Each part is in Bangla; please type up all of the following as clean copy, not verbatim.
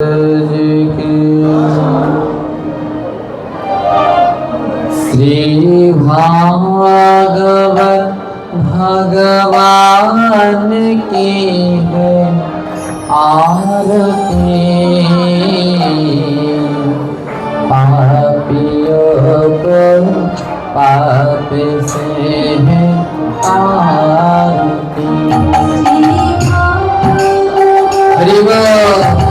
श्री भागवत भगवान की है आरती। पापियों को पाप से है आरती। हरि बोल।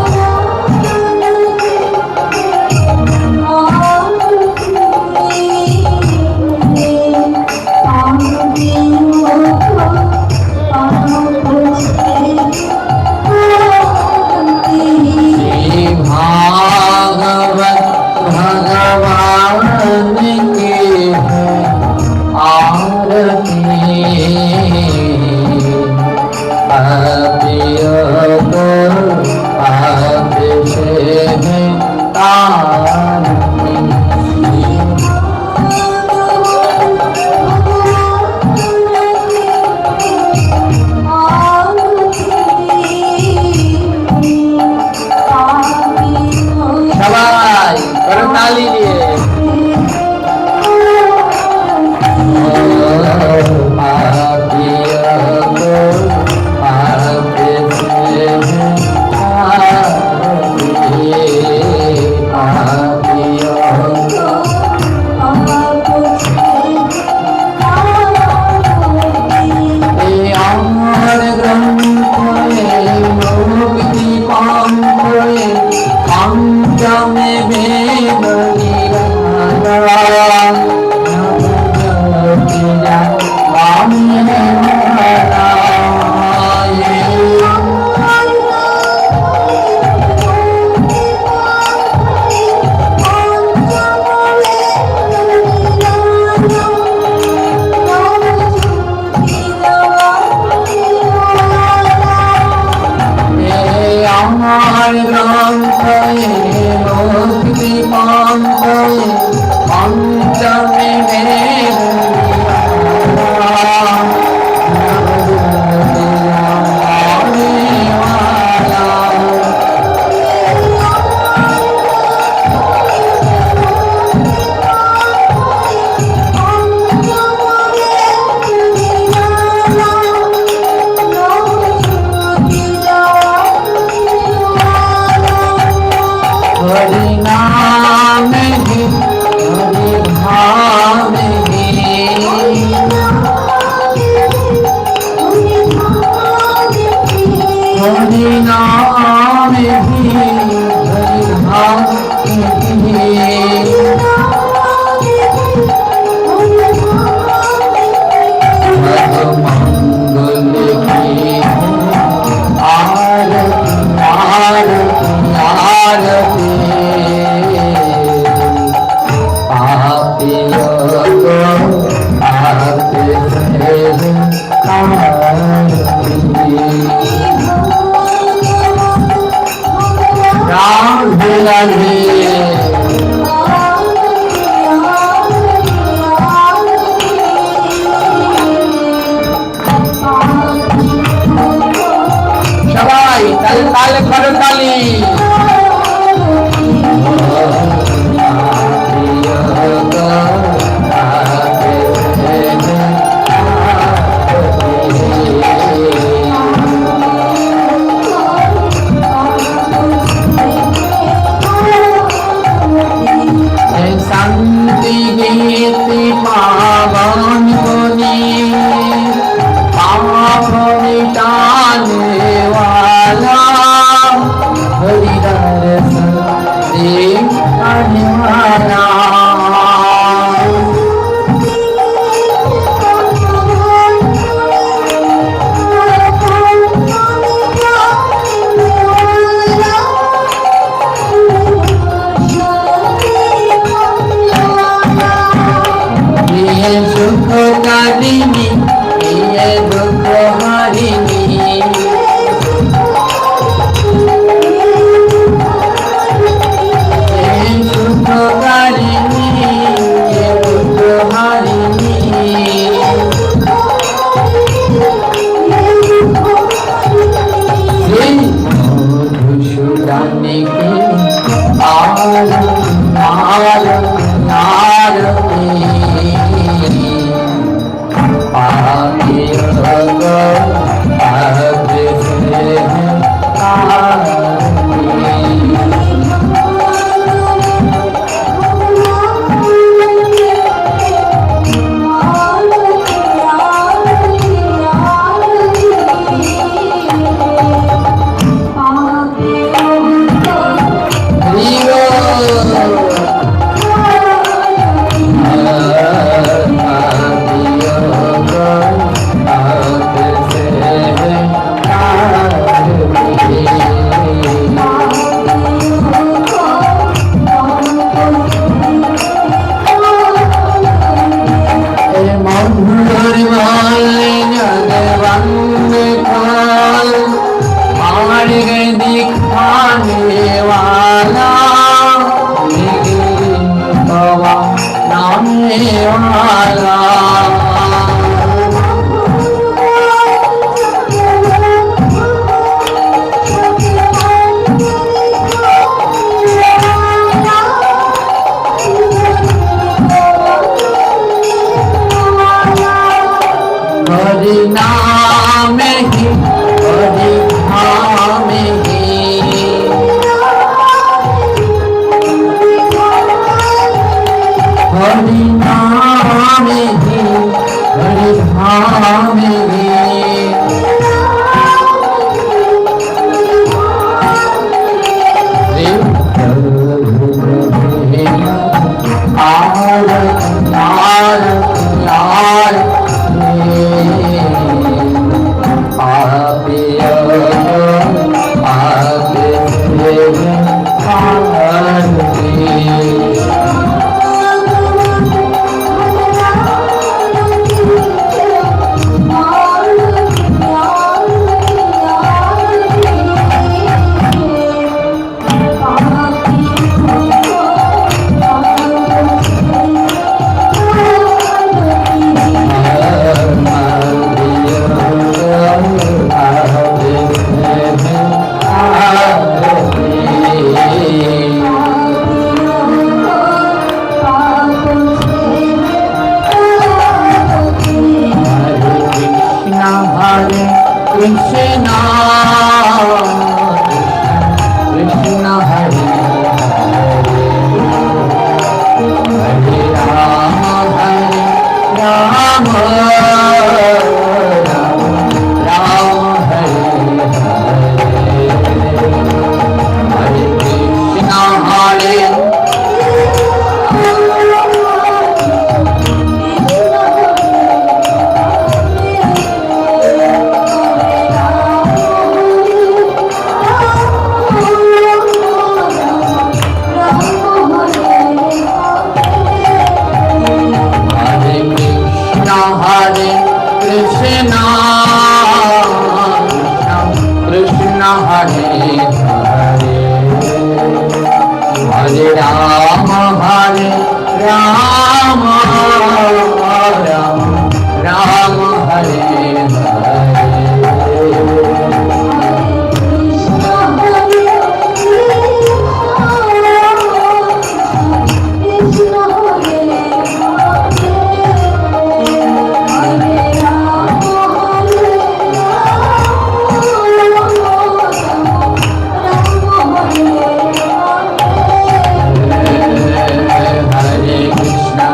Krishna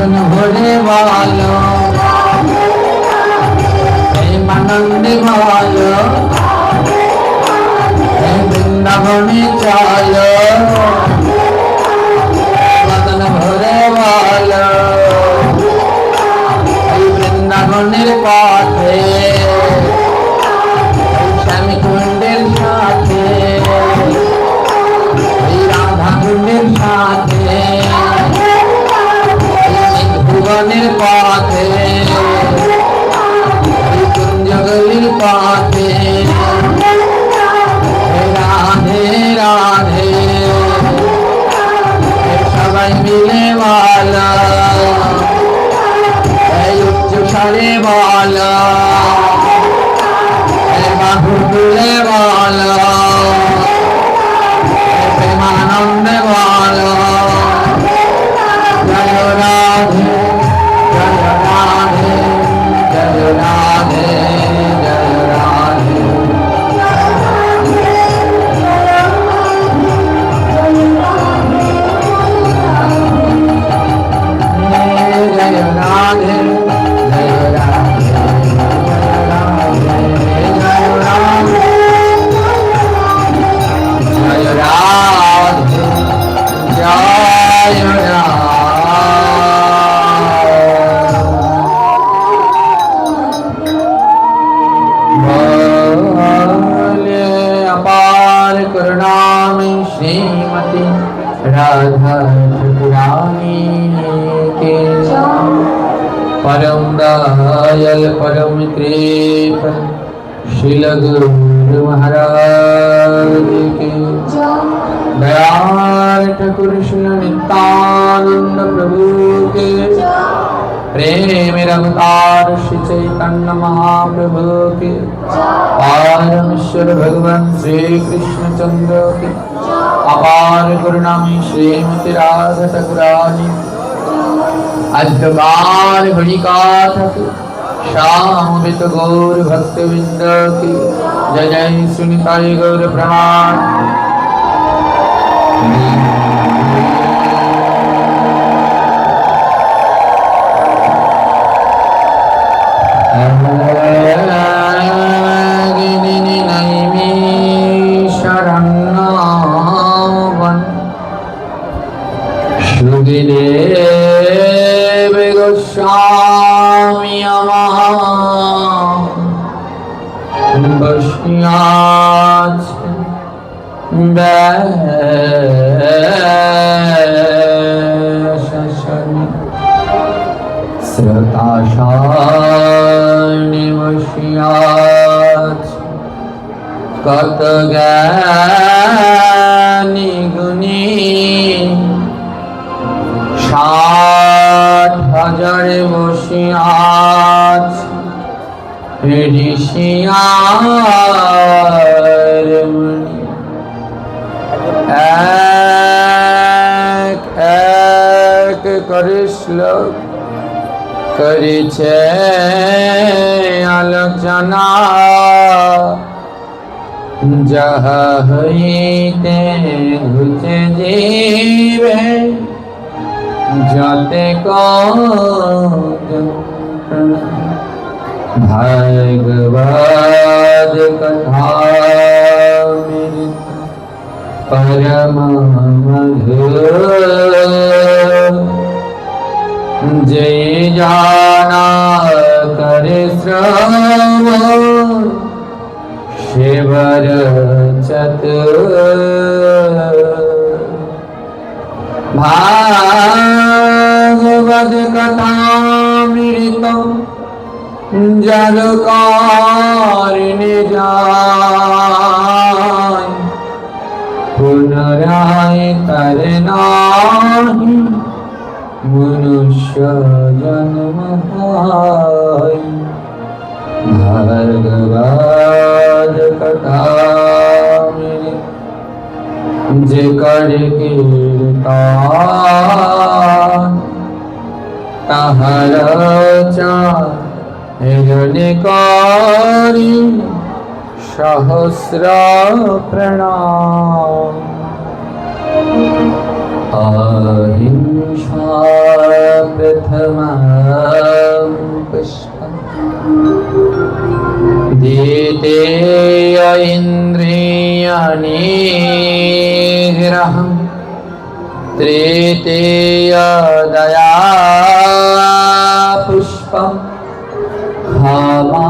मदन भोले वालो प्रेमानंद वालो वृंदावने चालो मदन भोले वालो वृंदावনের পথে শ্যামী কুণ্ডের সাথে রাধা কুণ্ডের সাথে ভুবনের পথে কুঞ্জগলির পথে রাধে রাধে সবাই মিলে বলা উচ্চ স্বরে বলা বাহু তুলে বলা প্রেমানন্দে বলা জয় রাধে জয় রাধে জয় রাধে জয় রাধে जय राधे जय राधे जय राधे जय बोले अपार करुणा में श्रीमती राधा ठाकुरानी के परम दयाल परम कृपा श्रील गुरु महाराज के दयाल ठाकुर श्री नित्यानंद प्रभु के प्रेम रघुतार श्री चैतन्य महाप्रभु के परमेश्वर भगवान श्री कृष्ण चंद्र के अपार करुणा में श्रीमती राधा ठाकुरानी अद्भुत बड़ी गाथा की शामित गौर भक्तवृंद की जय जय सुनिताय गौर प्रणाम सुखदेव गोस्वामी बसियाछ श्रोताशानि बसियाछ कत ज्ञानी गुणी 60,000 বসিয়াছ ঋষিয়ার মুনি এক এক করে শ্লোক করেছে আলোচনা যাহা হইতে ঘুচে যাবে जाते को भागवत कथा परम मधुर जय जाना करे श्रवण शिवर चतुर भागवत कथामृत जल कारिणे जाय पुनराय करे नाही मनुष्य जन्म पाय भागवत कथामृत जे करे कीर्तन তাহার চারণে করি সহস্র প্রণাম। अहिंसा प्रथमं पुष्पम् द्वितीय इन्द्रियनिग्रहम् तृतीय दया पुष्पम् क्षमा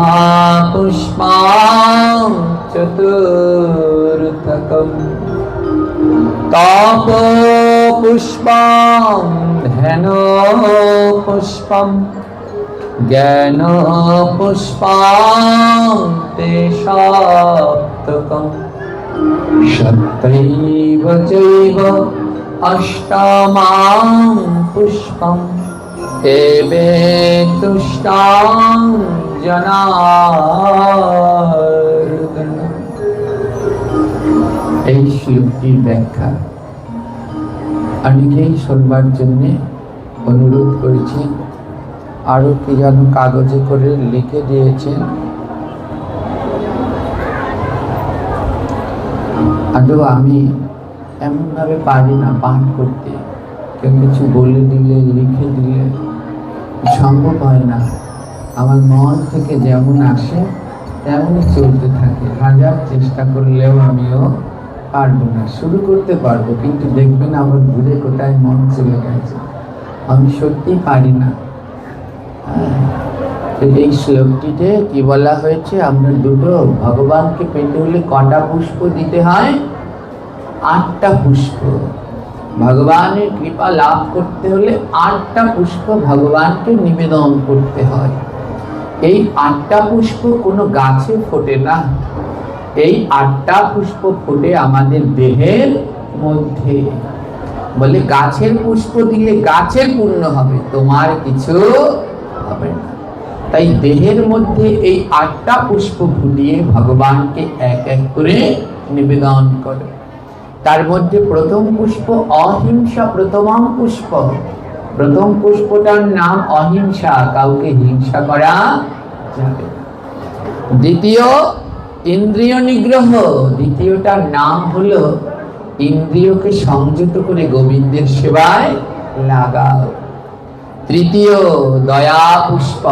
पुष्पं चतुर्थकम् तप पुष्पं ध्यान पुष्पं ज्ञान पुष्पं सप्तकम् सप्तैव चैव अष्टमं पुष्पं एवेत्तुष्टां जनार्दन। এই শ্লোকটির ব্যাখ্যা অনেকেই শুনবার জন্য অনুরোধ করেছেন, আরো কি যেন কাগজে করে লিখে দিয়েছেন। আদৌ আমি এমনভাবে পারি না পাঠ করতে, কেউ কিছু বলে দিলে লিখে দিলে সম্ভব হয় না। আমার মন থেকে যেমন আসে তেমনই চলতে থাকে, হাজার চেষ্টা করলেও আমিও পারবো না। শুরু করতে পারবো, কিন্তু দেখবেন আবার ঘুরে কোথায় মন চলে গেছে, আমি সত্যি পারি না। এই শ্লোকটিতে কি বলা হয়েছে, আমরা দুটো ভগবানকে পেতে হলে কটা পুষ্প দিতে হয়? 8টা পুষ্প। ভগবানের কৃপা লাভ করতে হলে 8টা পুষ্প ভগবানকে নিবেদন করতে হয়। এই 8টা পুষ্প কোনো গাছে ফোটে না, এই 8টা পুষ্প ফোটে আমাদের দেহের মধ্যে। বলে গাছের পুষ্প দিলে গাছের পূর্ণ হবে, তোমার কিছু হবে না। তাই দেহের মধ্যে এই 8টা পুষ্প ফুটিয়ে ভগবানকে এক এক করে নিবেদন করে। তার মধ্যে প্রথম পুষ্প অহিংসা প্রথমম পুষ্প। প্রথম পুষ্পটার নাম অহিংসা, কাউকে হিংসা করা যাবে। দ্বিতীয় ইন্দ্রিয় নিগ্রহ, দ্বিতীয়টার নাম হলো ইন্দ্রিয়কে সংযত করে গোবিন্দের সেবায় লাগাও। তৃতীয় দয়া পুষ্প,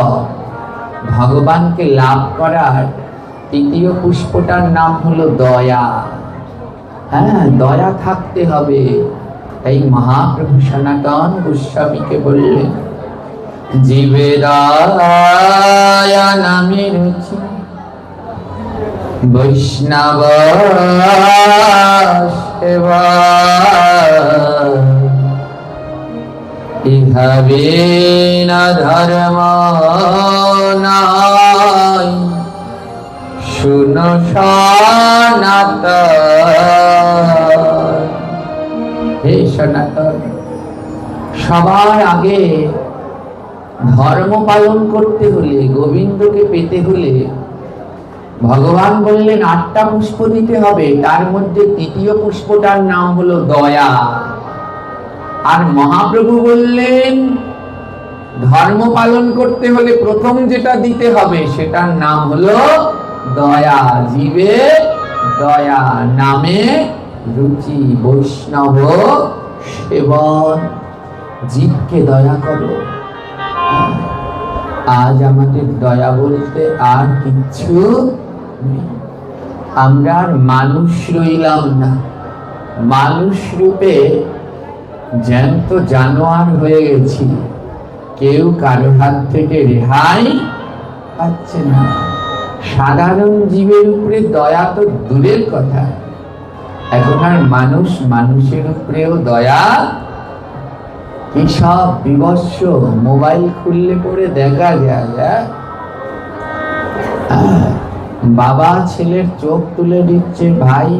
ভগবানকে লাভ করার তৃতীয় পুষ্পটার নাম হলো দয়া। হ্যাঁ, দয়া থাকতে হবে। তাই মহাপ্রভু সনাতন গোস্বামীকে বললেন, জীবে দয়া নামে রুচি বৈষ্ণব সেবা ইহা বিনা ধর্ম নাই শুনো সনাতন। হে সনাতন, সবার আগে ধর্ম পালন করতে হলে, গোবিন্দকে পেতে হলে ভগবান বললেন 8টা পুষ্প দিতে হবে। তার মধ্যে তৃতীয় পুষ্পটার নাম হলো দয়া। আর মহাপ্রভু বললেন ধর্ম পালন করতে হলে প্রথম যেটা দিতে হবে সেটার নাম হলো দয়া। জীবে দয়া নামে রুচি বৈষ্ণব সেবন। জীবকে দয়া করো। আজ আমাদের দয়া বলতে আর কিচ্ছু নেই। আমরা আর মানুষ রইলাম না, মানুষ রূপে জ্যান্ত জানোয়ার হয়ে গেছি। কেউ কারো হাত থেকে রেহাই পাচ্ছে না। সাধারণ জীবের উপরে দয়া তো দূরের কথা, এখন আর মানুষ মানুষের উপরেও দয়া। কি সব বিভৎস, মোবাইল খুললে পরে দেখা যায় বাবা ছেলের চোখ তুলে দিচ্ছে, ভাই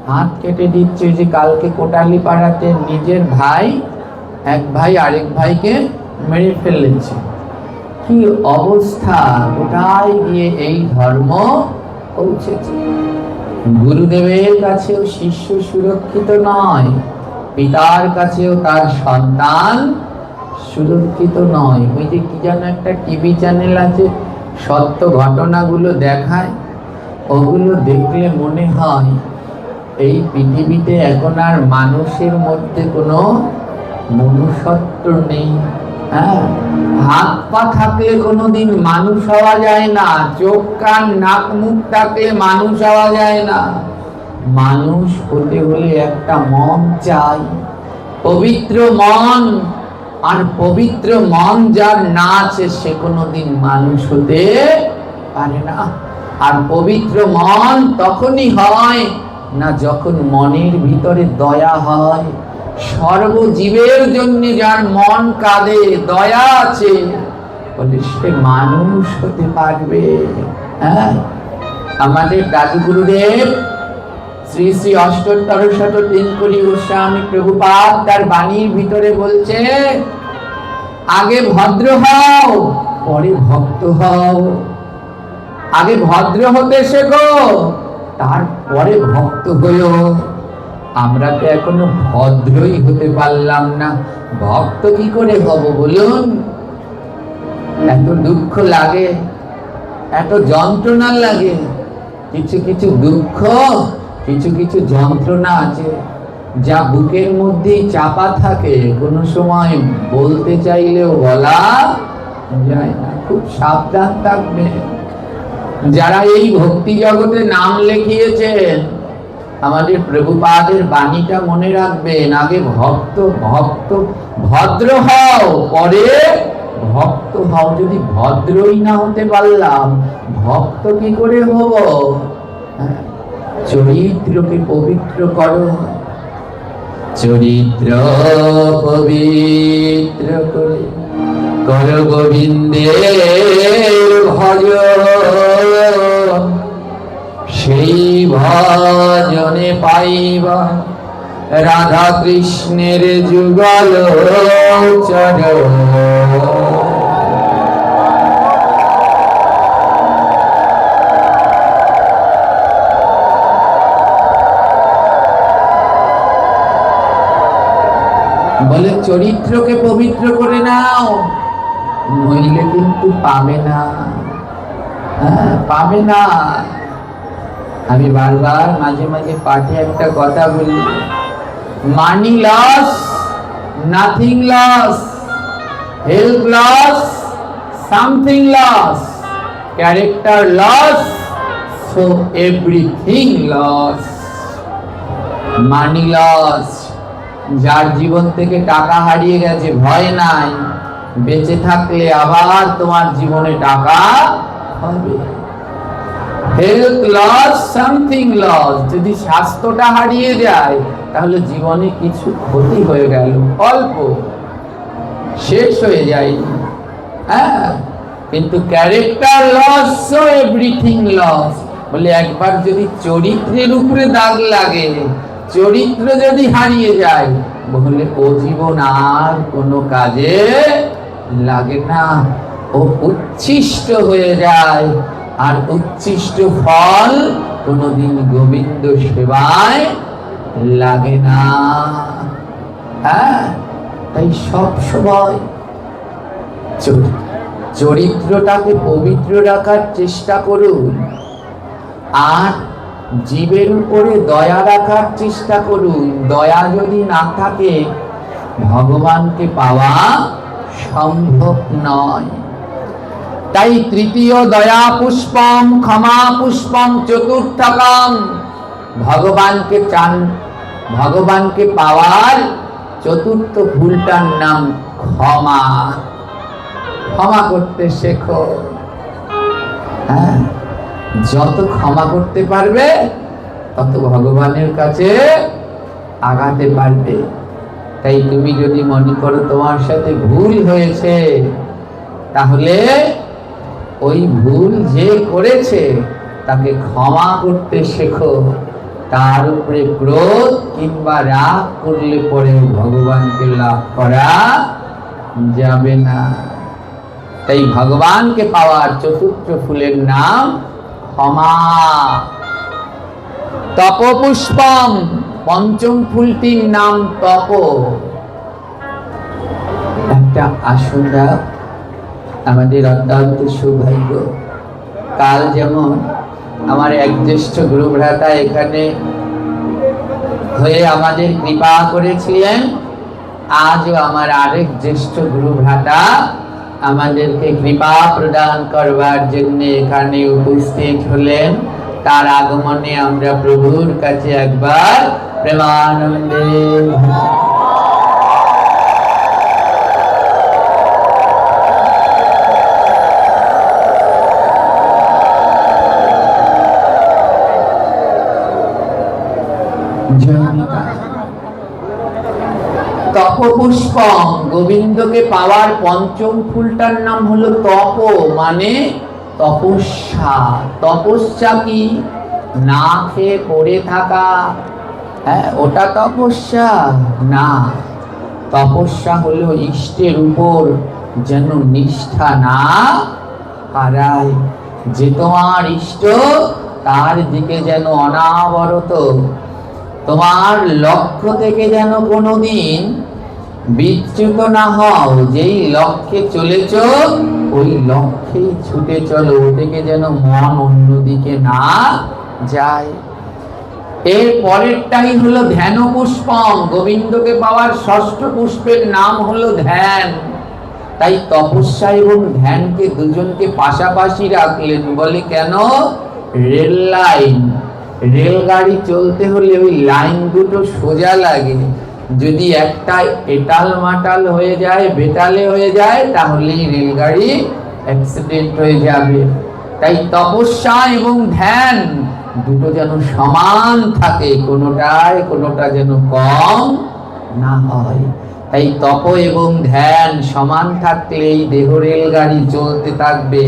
হাত কেটে দিচ্ছে। যে কালকে কোটালি পাড়াতে নিজের ভাই, এক ভাই আরেক ভাইকে মেরে ফেলেছে। কি অবস্থা, কোথায় গিয়ে এই ধর্ম পৌঁছেছে। গুরুদেবের কাছেও শিষ্য সুরক্ষিত নয়, পিতার কাছেও তার সন্তান সুরক্ষিত নয়। ওই যে কি যেন একটা টিভি চ্যানেল আছে, সত্য ঘটনাগুলো দেখায়, ওগুলো দেখলে মনে হয় এই পৃথিবীতে এখন আর মানুষের মধ্যে কোনো মনুষ্যত্ব নেই। হ্যাঁ, হাত পা থাকলে কোনোদিন মানুষ হওয়া যায় না, চোখ কান নাক মুখ থাকলে মানুষ হওয়া যায় না। মানুষ হতে হলে একটা মন চাই, পবিত্র মন। আর পবিত্র মন যার না আছে সে কোনোদিন মানুষ হতে পারে না। আর পবিত্র মন তখনই হয় না যখন মনের ভিতরে দয়া হয়। সর্বজীবের জন্য যার মন কাঁদে, দয়া আছে, বলে সে মানুষ হতে পারবে। হ্যাঁ, আমাদের দাদু গুরুদেব শ্রী শ্রী অষ্টোত্তর শত তিনকড়ি গোস্বামী প্রভুপাদ তার বাণীর ভিতরে বলছে, আগে ভদ্র হও পরে ভক্ত হও। আগে ভদ্র হতে শেখো, তারপরে ভক্ত হইও। আমরা তো এখনো ভদ্রই হতে পারলাম না, ভক্ত কি করে হব বলুন? এত দুঃখ লাগে, এত যন্ত্রণা লাগে। কিছু কিছু দুঃখ, কিছু কিছু যন্ত্রণা আছে যা বুকের মধ্যেই চাপা থাকে, কোনো সময় বলতে চাইলেও বলা যায় না। খুব সাবধান থাকবে। যারা এই ভক্তি জগতে নাম লিখিয়েছেন, আমাদের প্রভুপাদের বাণীটা মনে রাখবেন। আগে ভক্ত ভদ্র হও পরে ভক্ত হও। যদি ভদ্রই না হতে পারলাম, ভক্ত কি করে হব? চরিত্রকে পবিত্র করো, চরিত্র পবিত্র করে কর গোবিন্দের ভজ। সেই ভজনে পাইবা রাধা কৃষ্ণের যুগল চরণ। বলে চরিত্রকে পবিত্র করে নাও, নইলে কিন্তু পাবে না। হ্যাঁ, পাবে না। আমি বারবার মাঝে মাঝে পাঠে একটা কথা বলি, money loss, nothing loss, health loss, something loss, character loss, so everything loss. Money loss, যার জীবন থেকে টাকা হারিয়ে গেছে ভয় নাই, বেঁচে থাকলে আবার তোমার জীবনে টাকা হবে। হেলথ লস, সামথিং লস, যদি স্বাস্থ্যটা হারিয়ে যায় তাহলে জীবনে কিছু ক্ষতি হয়ে গেল, অল্প, শেষ হয়ে যায়। হ্যাঁ, কিন্তু character loss, so everything loss. বলে একবার যদি চরিত্রের উপরে দাগ লাগে, চরিত্র যদি হারিয়ে যায়, বলে ও জীবন আর কোনো কাজে লাগে না, ও উচ্ছিষ্ট হয়ে যায়। আর উচ্ছিষ্ট ফল কোনদিন গোবিন্দ সেবায় লাগে না। হ্যাঁ, তাই সব সময় চরিত্রটাকে পবিত্র রাখার চেষ্টা করুন। আর জীবের উপরে দয়া রাখার চেষ্টা করুন। দয়া যদি না থাকে, ভগবানকে পাওয়া সম্ভব নয়। তাই তৃতীয় দয়া পুষ্পম, ক্ষমা পুষ্পম, চতুর্থকম। ভগবানকে চান, ভগবানকে পাওয়ার চতুর্থ ফুলটার নাম ক্ষমা। ক্ষমা করতে শেখো। হ্যাঁ, যত ক্ষমা করতে পারবে তত ভগবানের কাছে আগাতে পারবে। তাই তুমি যদি মনে করো তোমার সাথে ভুল হয়েছে, তাহলে ওই ভুল যে করেছে তাকে ক্ষমা করতে শেখো। তার উপরে ক্রোধ কিংবা রাগ করলে পরে ভগবানকে লাভ করা যাবে না। তাই ভগবানকে পাওয়ার চতুর্থ ফুলের নাম ক্ষমা। তপপুষ্পম, পঞ্চম ফুলটির নাম তপ। একটা আসুন্দা আমাদের অত্যন্ত সৌভাগ্য। কাল যেমন আমার এক জ্যেষ্ঠ গুরু ভ্রাতা এখানে হয়ে আমাদের কৃপা করেছিলেন। আজও আমার আরেক জ্যেষ্ঠ গুরু ভ্রাতা আমাদেরকে কৃপা প্রদান করবার জন্য এখানে উপস্থিত হলেন। তার আগমনে আমরা প্রভুর কাছে একবার প্রেমানন্দে তপপুষ্পম, গোবিন্দকে পাওয়ার পঞ্চম ফুলটার নাম হলো তপ, মানে তপস্যা। তপস্যা কি? না খেয়ে পড়ে থাকা, হ্যাঁ ওটা তপস্যা না। তপস্যা হলো ইষ্টের উপর যেন নিষ্ঠা না হারায়, যে তোমার ইষ্ট তার দিকে যেন অনাবরত, তোমার লক্ষ্য থেকে যেন কোনোদিন বিচ্যুত না হও। যেই লক্ষ্যে চলেছ ওই লক্ষ্যেই ছুটে চলো, ওদিকে যেন মন অন্যদিকে না যায়। এর পরেরটাই হলো ধ্যান পুষ্পম, গোবিন্দকে পাওয়ার ষষ্ঠ পুষ্পের নাম হলো ধ্যান। তাই তপস্যা এবং ধ্যানকে দুজনকে পাশাপাশি রাখলেন। বলে কেন? রেল লাইন, রেলগাড়ি চলতে হলে ওই লাইন দুটো সোজা লাগে, যদি একটা এটাল মাটাল হয়ে যায়, বেতালে হয়ে যায়, তাহলেই রেলগাড়ি অ্যাক্সিডেন্ট হয়ে যাবে। তাই তপস্যা এবং ধ্যান দুটো যেন সমান থাকে, কোনোটা যেন কম না হয়। তাই তপ এবং ধ্যান সমান থাকলেই দেহ রেলগাড়ি চলতে থাকবে,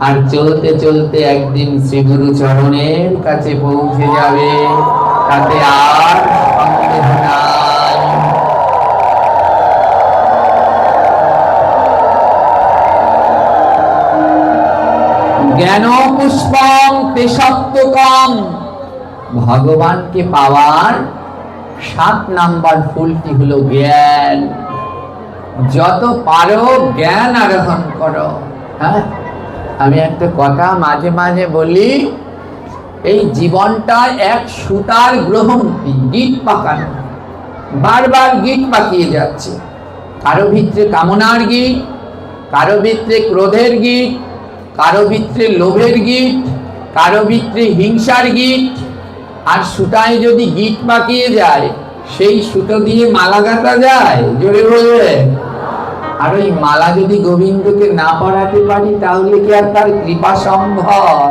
আর চলতে চলতে একদিন শ্রীগুরু চরণের কাছে পৌঁছে যাবে, তাতে আর সন্দেহ নাই। জ্ঞান পুষ্পম তেষট্টকম, ভগবানকে পাওয়ার 7 নাম্বার ফুলটি হলো জ্ঞান। যত পারো জ্ঞান আরোহণ করো। হ্যাঁ, আমি একটা কথা মাঝে মাঝে বলি, এই জীবনটা এক সুতার গ্রহণটি, গিট পাকানো, বারবার গিট পাকিয়ে যাচ্ছে। কারো ভিতরে কামনার গিট, কারো ভিতরে ক্রোধের গিট, কারো ভিতরে লোভের গিট, কারো ভিতরে হিংসার গিট। আর সুতায় যদি গিট পাকিয়ে যায়, সেই সুতো দিয়ে মালা গাঁথা যায়? জোরে বলবে। আর ওই মালা যদি গোবিন্দকে না পরাতে পারি, তাহলে কি আর তার কৃপা সম্ভব?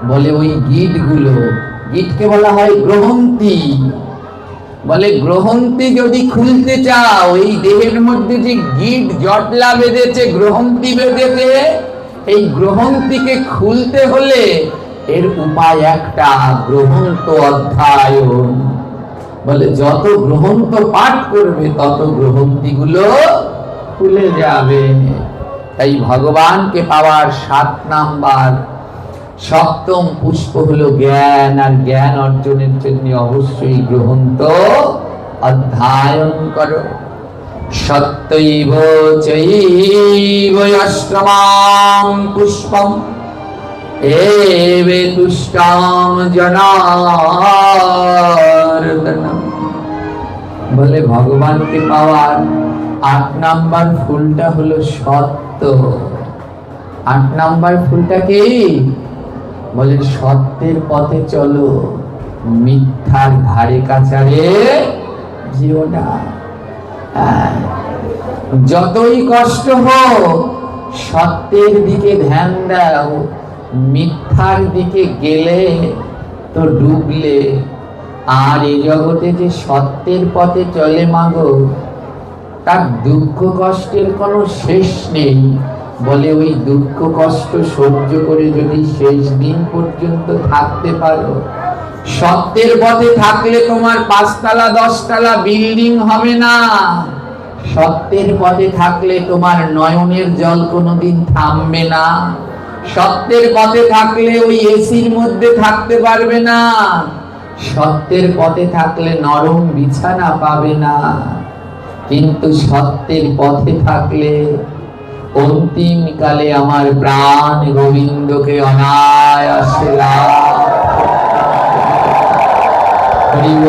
বলে ওই গিটকে বলা হয় গ্রহন্তি। বলে গ্রহন্তি যদি খুলতে চাও, এই দেহের মধ্যে যে গিট জটলা বেঁধেছে, গ্রহন্তি বেঁধেছে, এই গ্রহন্তিকে খুলতে হলে এর উপায় একটা, গ্রহন্ত অধ্যায়ন। বলে যত গ্রহন্ত পাঠ করবে তত গ্রহন্তি গুলো খুলে যাবে। তাই ভগবানকে পাওয়ার 7 নাম্বার সপ্তম পুষ্প হলো জ্ঞান, আর জ্ঞান অর্জনের জন্য অবশ্যই গ্রহন্ত অধ্যায়ন করো। সত্যৈব চৈব অষ্টমং পুষ্পম এবে তুষ্টাম জনার্দনম। বলে ভগবানকে পাওয়ার 8 নাম্বার ফুলটা হলো সত্য। 8 নাম্বার ফুলটা কি? বলে সত্যের পথে চলো, মিথ্যার ধারে কাছারে যেও না। যতই কষ্ট হোক সত্যের দিকে ধ্যান দাও, মিথ্যার দিকে গেলে তো ডুবলে। আর এই জগতে যে সত্যের পথে চলে মাগো, তার দুঃখ কষ্টের কোনো শেষ নেই। বলে ওই দুঃখ কষ্ট সহ্য করে যদি শেষ দিন পর্যন্ত থাকতে পারো, সত্যের পথে থাকলে তোমার 5 তলা 10 তলা বিল্ডিং হবে না। সত্যের পথে থাকলে তোমার নয়নের জল কোনোদিন থামবে না। সত্যের পথে থাকলে ওই এসির মধ্যে থাকতে পারবে না। সত্যের পথে থাকলে নরম বিছানা পাবে না। কিন্তু সত্যের পথে থাকলে অন্তিম কালে আমার প্রাণ গোবিন্দকে অনায়াসে লাভ করিব।